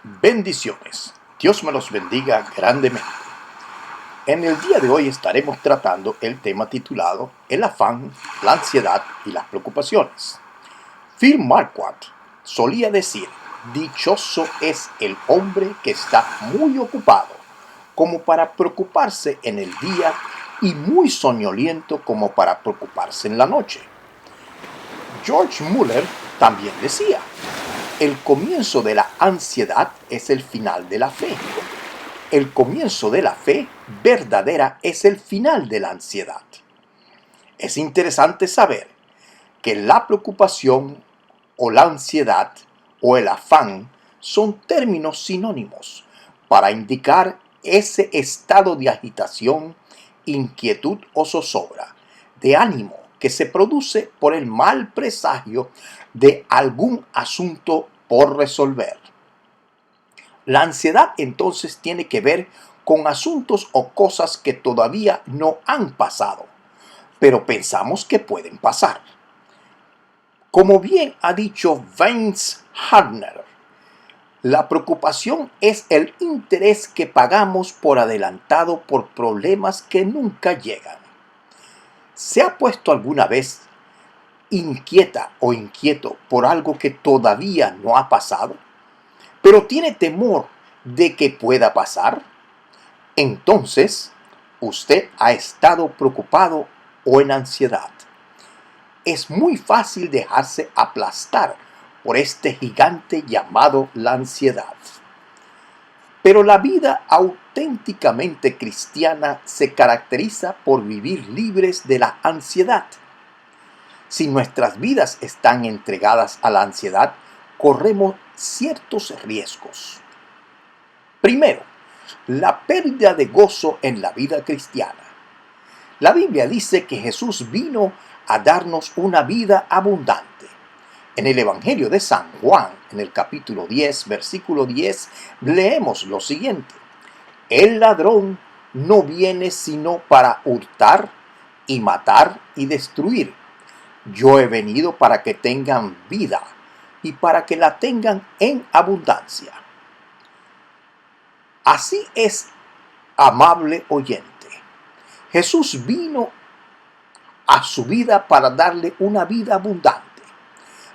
Bendiciones. Dios me los bendiga grandemente. En el día de hoy estaremos tratando el tema titulado El afán, la ansiedad y las preocupaciones. Phil Marquardt solía decir: dichoso es el hombre que está muy ocupado como para preocuparse en el día y muy soñoliento como para preocuparse en la noche. George Muller también decía: el comienzo de la ansiedad es el final de la fe. El comienzo de la fe verdadera es el final de la ansiedad. Es interesante saber que la preocupación o la ansiedad o el afán son términos sinónimos para indicar ese estado de agitación, inquietud o zozobra de ánimo que se produce por el mal presagio de algún asunto por resolver. La ansiedad entonces tiene que ver con asuntos o cosas que todavía no han pasado, pero pensamos que pueden pasar. Como bien ha dicho Vince Hartner, la preocupación es el interés que pagamos por adelantado por problemas que nunca llegan. ¿Se ha puesto alguna vez inquieta o inquieto por algo que todavía no ha pasado, pero tiene temor de que pueda pasar? Entonces, usted ha estado preocupado o en ansiedad. Es muy fácil dejarse aplastar por este gigante llamado la ansiedad. Pero la vida auténticamente cristiana se caracteriza por vivir libres de la ansiedad. Si nuestras vidas están entregadas a la ansiedad, corremos ciertos riesgos. Primero, la pérdida de gozo en la vida cristiana. La Biblia dice que Jesús vino a darnos una vida abundante. En el Evangelio de San Juan, en el capítulo 10, versículo 10, leemos lo siguiente: el ladrón no viene sino para hurtar y matar y destruir. Yo he venido para que tengan vida y para que la tengan en abundancia. Así es, amable oyente. Jesús vino a su vida para darle una vida abundante.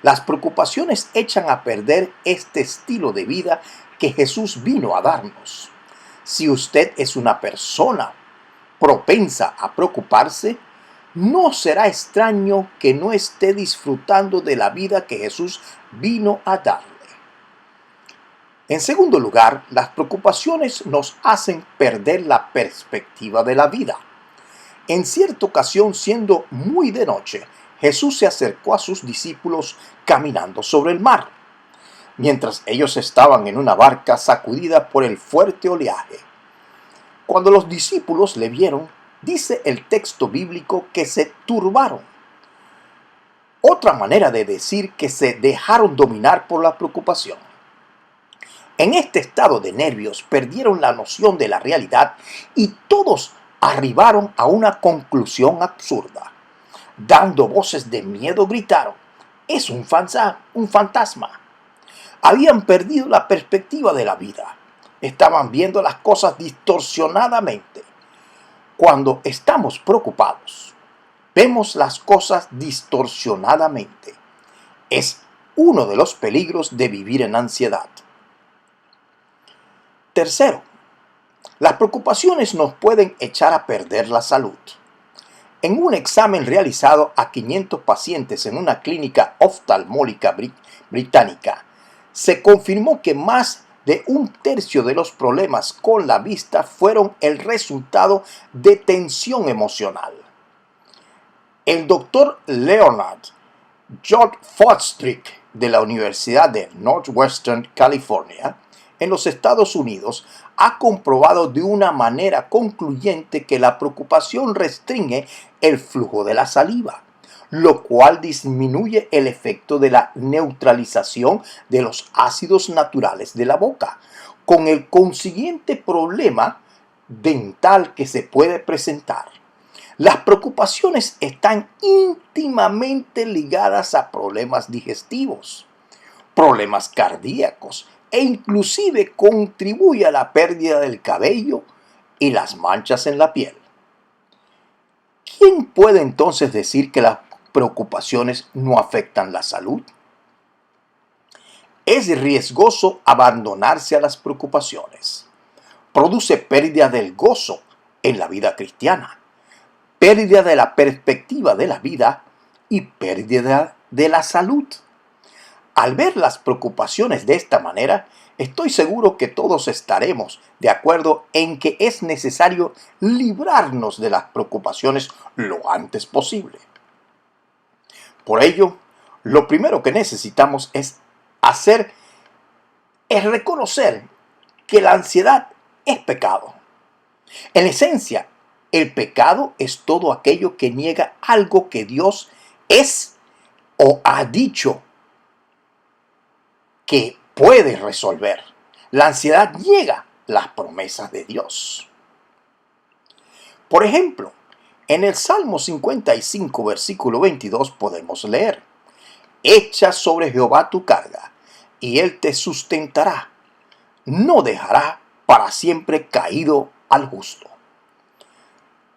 Las preocupaciones echan a perder este estilo de vida que Jesús vino a darnos. Si usted es una persona propensa a preocuparse, no será extraño que no esté disfrutando de la vida que Jesús vino a darle. En segundo lugar, las preocupaciones nos hacen perder la perspectiva de la vida. En cierta ocasión, siendo muy de noche, Jesús se acercó a sus discípulos caminando sobre el mar, mientras ellos estaban en una barca sacudida por el fuerte oleaje. Cuando los discípulos le vieron, dice el texto bíblico que se turbaron. Otra manera de decir que se dejaron dominar por la preocupación. En este estado de nervios perdieron la noción de la realidad y todos arribaron a una conclusión absurda. Dando voces de miedo gritaron: «Es un fantasma». Habían perdido la perspectiva de la vida. Estaban viendo las cosas distorsionadamente. Cuando estamos preocupados, vemos las cosas distorsionadamente. Es uno de los peligros de vivir en ansiedad. Tercero, las preocupaciones nos pueden echar a perder la salud. En un examen realizado a 500 pacientes en una clínica oftalmológica británica, se confirmó que más de un tercio de los problemas con la vista fueron el resultado de tensión emocional. El doctor Leonard J. Fosdick de la Universidad de Northwestern California, en los Estados Unidos, ha comprobado de una manera concluyente que la preocupación restringe el flujo de la saliva, lo cual disminuye el efecto de la neutralización de los ácidos naturales de la boca, con el consiguiente problema dental que se puede presentar. Las preocupaciones están íntimamente ligadas a problemas digestivos, problemas cardíacos e inclusive contribuye a la pérdida del cabello y las manchas en la piel. ¿Quién puede entonces decir que las preocupaciones no afectan la salud? Es riesgoso abandonarse a las preocupaciones. Produce pérdida del gozo en la vida cristiana, pérdida de la perspectiva de la vida y pérdida de la salud. Al ver las preocupaciones de esta manera, estoy seguro que todos estaremos de acuerdo en que es necesario librarnos de las preocupaciones lo antes posible. Por ello, lo primero que necesitamos es reconocer que la ansiedad es pecado. En esencia, el pecado es todo aquello que niega algo que Dios es o ha dicho que puede resolver. La ansiedad niega las promesas de Dios. Por ejemplo, en el Salmo 55, versículo 22 podemos leer: Echa sobre Jehová tu carga, y él te sustentará. No dejará para siempre caído al justo.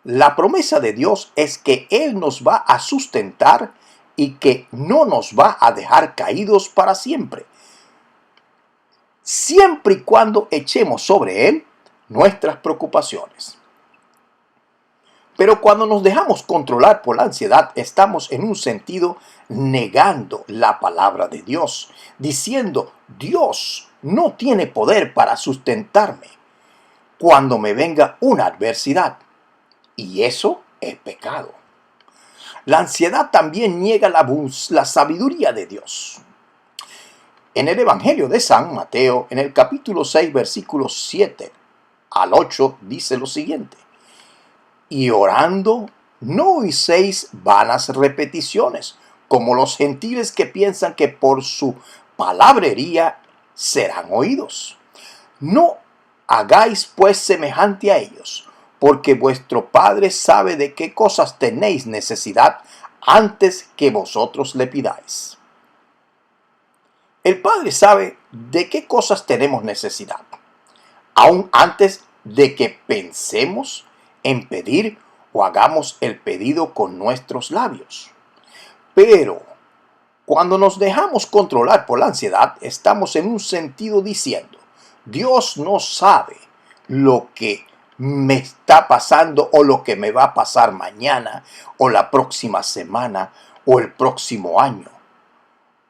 La promesa de Dios es que Él nos va a sustentar y que no nos va a dejar caídos para siempre, siempre y cuando echemos sobre Él nuestras preocupaciones. Pero cuando nos dejamos controlar por la ansiedad, estamos en un sentido negando la palabra de Dios, diciendo: Dios no tiene poder para sustentarme cuando me venga una adversidad. Y eso es pecado. La ansiedad también niega la sabiduría de Dios. En el Evangelio de San Mateo, en el capítulo 6, versículos 7 al 8, dice lo siguiente: Y orando, no hicéis vanas repeticiones, como los gentiles que piensan que por su palabrería serán oídos. No hagáis pues semejante a ellos, porque vuestro Padre sabe de qué cosas tenéis necesidad antes que vosotros le pidáis. El Padre sabe de qué cosas tenemos necesidad, aún antes de que pensemos en pedir o hagamos el pedido con nuestros labios. Pero cuando nos dejamos controlar por la ansiedad, estamos en un sentido diciendo: Dios no sabe lo que me está pasando o lo que me va a pasar mañana o la próxima semana o el próximo año.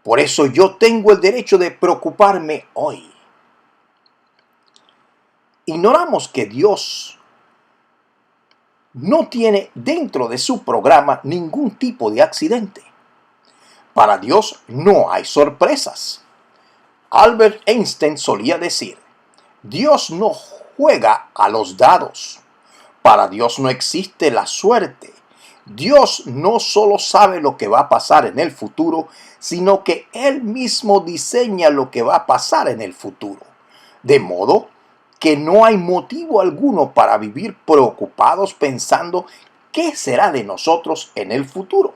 Por eso yo tengo el derecho de preocuparme hoy. Ignoramos que Dios no tiene dentro de su programa ningún tipo de accidente. Para Dios no hay sorpresas. Albert Einstein solía decir: Dios no juega a los dados. Para Dios no existe la suerte. Dios no solo sabe lo que va a pasar en el futuro, sino que Él mismo diseña lo que va a pasar en el futuro. De modo que no hay motivo alguno para vivir preocupados pensando qué será de nosotros en el futuro.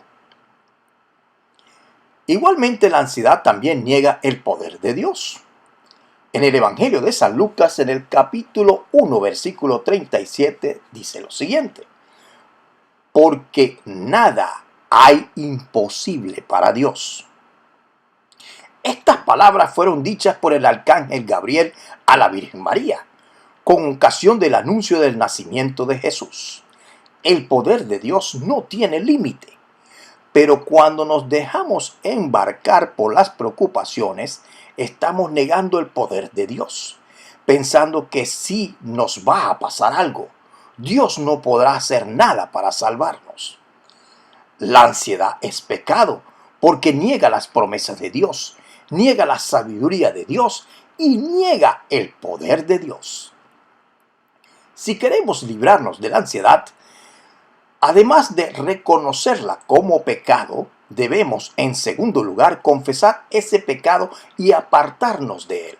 Igualmente, la ansiedad también niega el poder de Dios. En el Evangelio de San Lucas, en el capítulo 1, versículo 37, dice lo siguiente: Porque nada hay imposible para Dios. Estas palabras fueron dichas por el arcángel Gabriel a la Virgen María, con ocasión del anuncio del nacimiento de Jesús. El poder de Dios no tiene límite. Pero cuando nos dejamos embarcar por las preocupaciones, estamos negando el poder de Dios, pensando que si nos va a pasar algo, Dios no podrá hacer nada para salvarnos. La ansiedad es pecado, porque niega las promesas de Dios, niega la sabiduría de Dios y niega el poder de Dios. Si queremos librarnos de la ansiedad, además de reconocerla como pecado, debemos, en segundo lugar, confesar ese pecado y apartarnos de él.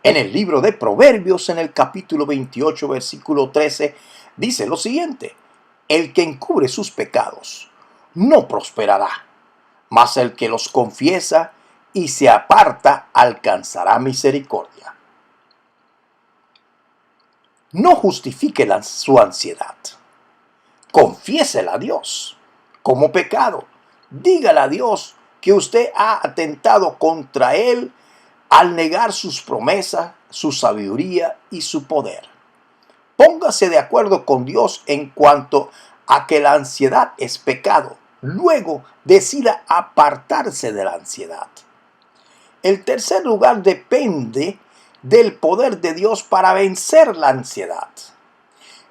En el libro de Proverbios, en el capítulo 28, versículo 13, dice lo siguiente: El que encubre sus pecados no prosperará, mas el que los confiesa y se aparta, alcanzará misericordia. No justifique su ansiedad. Confiésela a Dios como pecado. Dígale a Dios que usted ha atentado contra Él al negar sus promesas, su sabiduría y su poder. Póngase de acuerdo con Dios en cuanto a que la ansiedad es pecado. Luego decida apartarse de la ansiedad. El tercer lugar depende del poder de Dios para vencer la ansiedad.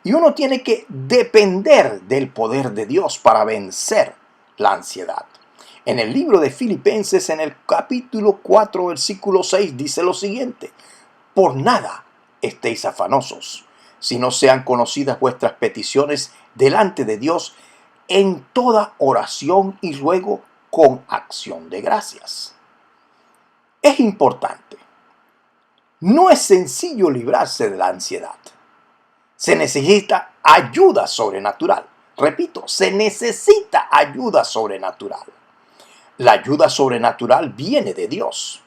Y uno tiene que depender del poder de Dios para vencer la ansiedad. En el libro de Filipenses, en el capítulo 4, versículo 6, dice lo siguiente: por nada estéis afanosos, si no sean conocidas vuestras peticiones delante de Dios en toda oración y ruego con acción de gracias. Es importante. No es sencillo librarse de la ansiedad. Se necesita ayuda sobrenatural. Repito, se necesita ayuda sobrenatural. La ayuda sobrenatural viene de Dios.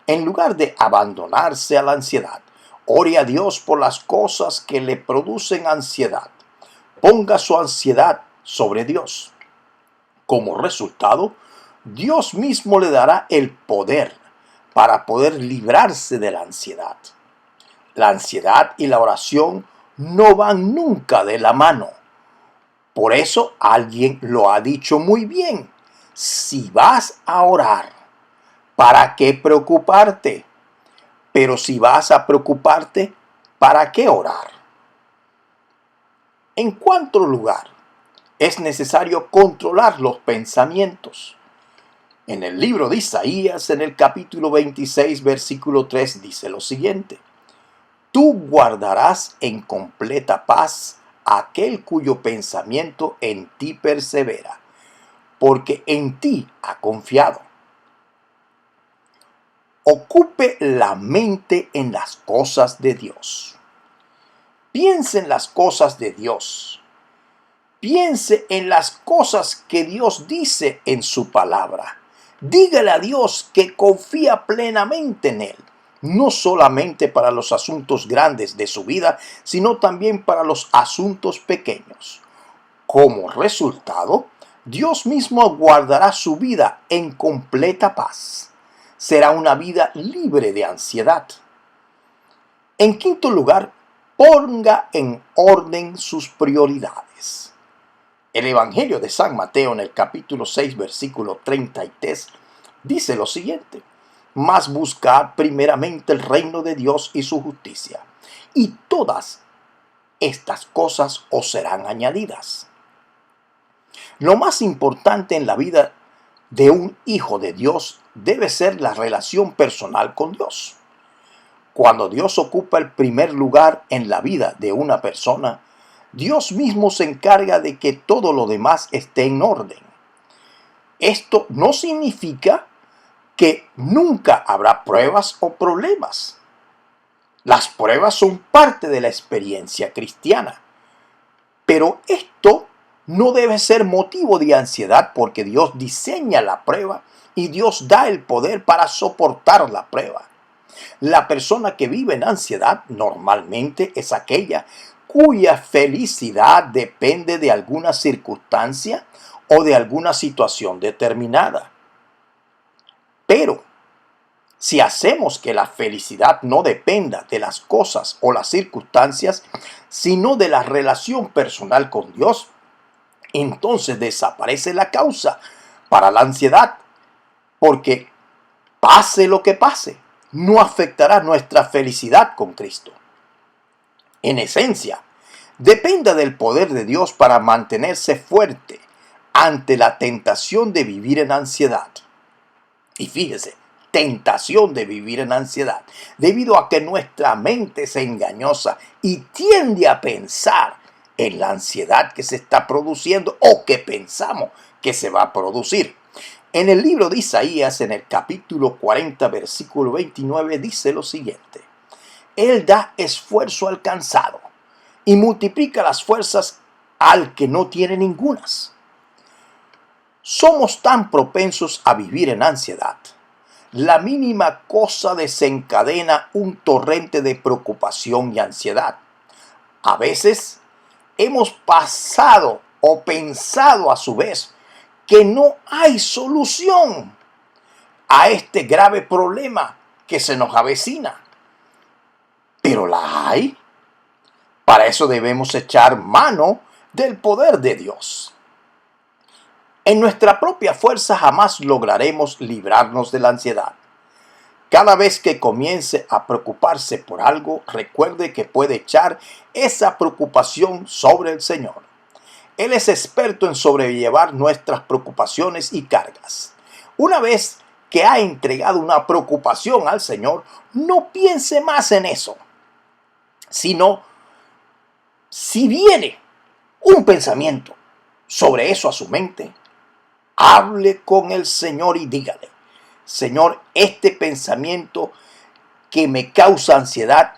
En lugar de abandonarse a la ansiedad, ore a Dios por las cosas que le producen ansiedad. Ponga su ansiedad sobre Dios. Como resultado, Dios mismo le dará el poder para poder librarse de la ansiedad. La ansiedad y la oración no van nunca de la mano. Por eso alguien lo ha dicho muy bien: si vas a orar, ¿para qué preocuparte? Pero si vas a preocuparte, ¿para qué orar? En cuarto lugar, es necesario controlar los pensamientos. En el libro de Isaías, en el capítulo 26, versículo 3, dice lo siguiente: tú guardarás en completa paz a aquel cuyo pensamiento en ti persevera, porque en ti ha confiado. Ocupe la mente en las cosas de Dios. Piense en las cosas de Dios. Piense en las cosas que Dios dice en su palabra. Dígale a Dios que confía plenamente en Él, no solamente para los asuntos grandes de su vida, sino también para los asuntos pequeños. Como resultado, Dios mismo guardará su vida en completa paz. Será una vida libre de ansiedad. En quinto lugar, ponga en orden sus prioridades. El Evangelio de San Mateo, en el capítulo 6, versículo 33, dice lo siguiente: mas buscad primeramente el reino de Dios y su justicia, y todas estas cosas os serán añadidas. Lo más importante en la vida de un hijo de Dios debe ser la relación personal con Dios. Cuando Dios ocupa el primer lugar en la vida de una persona, Dios mismo se encarga de que todo lo demás esté en orden. Esto no significa que nunca habrá pruebas o problemas. Las pruebas son parte de la experiencia cristiana. Pero esto no debe ser motivo de ansiedad, porque Dios diseña la prueba y Dios da el poder para soportar la prueba. La persona que vive en ansiedad normalmente es aquella cuya felicidad depende de alguna circunstancia o de alguna situación determinada. Pero si hacemos que la felicidad no dependa de las cosas o las circunstancias, sino de la relación personal con Dios, entonces desaparece la causa para la ansiedad, porque pase lo que pase, no afectará nuestra felicidad con Cristo. En esencia, dependa del poder de Dios para mantenerse fuerte ante la tentación de vivir en ansiedad. Y fíjese, tentación de vivir en ansiedad, debido a que nuestra mente es engañosa y tiende a pensar en la ansiedad que se está produciendo o que pensamos que se va a producir. En el libro de Isaías, en el capítulo 40, versículo 29, dice lo siguiente: Él da esfuerzo al cansado y multiplica las fuerzas al que no tiene ningunas. Somos tan propensos a vivir en ansiedad. La mínima cosa desencadena un torrente de preocupación y ansiedad. A veces hemos pasado o pensado a su vez que no hay solución a este grave problema que se nos avecina. Pero la hay. Para eso debemos echar mano del poder de Dios. En nuestra propia fuerza jamás lograremos librarnos de la ansiedad. Cada vez que comience a preocuparse por algo, recuerde que puede echar esa preocupación sobre el Señor. Él es experto en sobrellevar nuestras preocupaciones y cargas. Una vez que ha entregado una preocupación al Señor, no piense más en eso, sino si viene un pensamiento sobre eso a su mente, hable con el Señor y dígale: Señor, este pensamiento que me causa ansiedad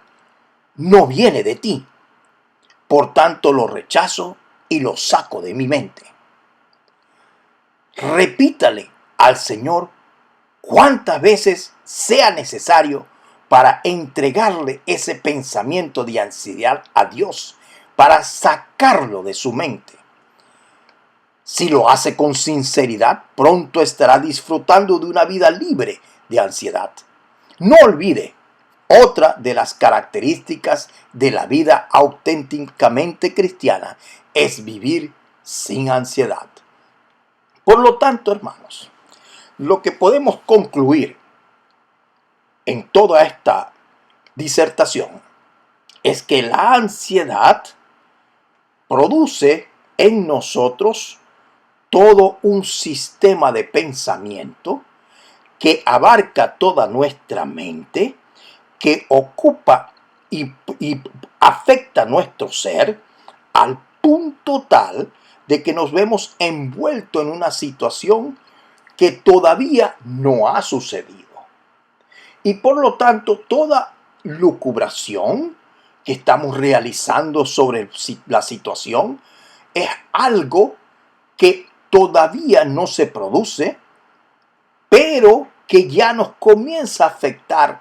no viene de ti. Por tanto, lo rechazo y lo saco de mi mente. Repítale al Señor cuantas veces sea necesario para entregarle ese pensamiento de ansiedad a Dios, para sacarlo de su mente. Si lo hace con sinceridad, pronto estará disfrutando de una vida libre de ansiedad. No olvide, otra de las características de la vida auténticamente cristiana es vivir sin ansiedad. Por lo tanto, hermanos, lo que podemos concluir en toda esta disertación es que la ansiedad produce en nosotros todo un sistema de pensamiento que abarca toda nuestra mente, que ocupa y afecta nuestro ser al punto tal de que nos vemos envueltos en una situación que todavía no ha sucedido. Y por lo tanto, toda lucubración que estamos realizando sobre la situación es algo que todavía no se produce, pero que ya nos comienza a afectar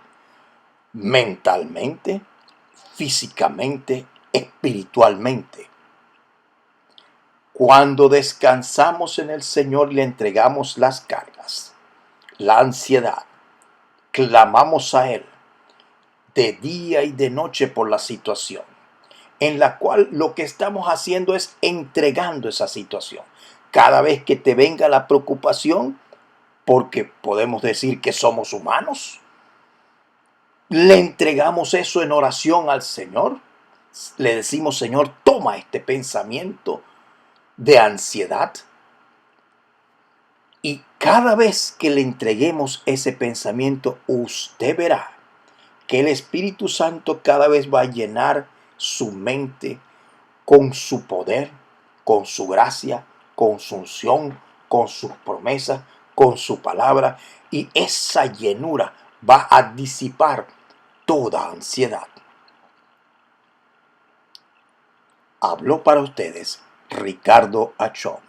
mentalmente, físicamente, espiritualmente. Cuando descansamos en el Señor y le entregamos las cargas, la ansiedad, clamamos a Él de día y de noche por la situación, en la cual lo que estamos haciendo es entregando esa situación. Cada vez que te venga la preocupación, porque podemos decir que somos humanos, le entregamos eso en oración al Señor. Le decimos: Señor, toma este pensamiento de ansiedad. Y cada vez que le entreguemos ese pensamiento, usted verá que el Espíritu Santo cada vez va a llenar su mente con su poder, con su gracia, con su unción, con sus promesas, con su palabra. Y esa llenura va a disipar toda ansiedad. Habló para ustedes Ricardo Achón.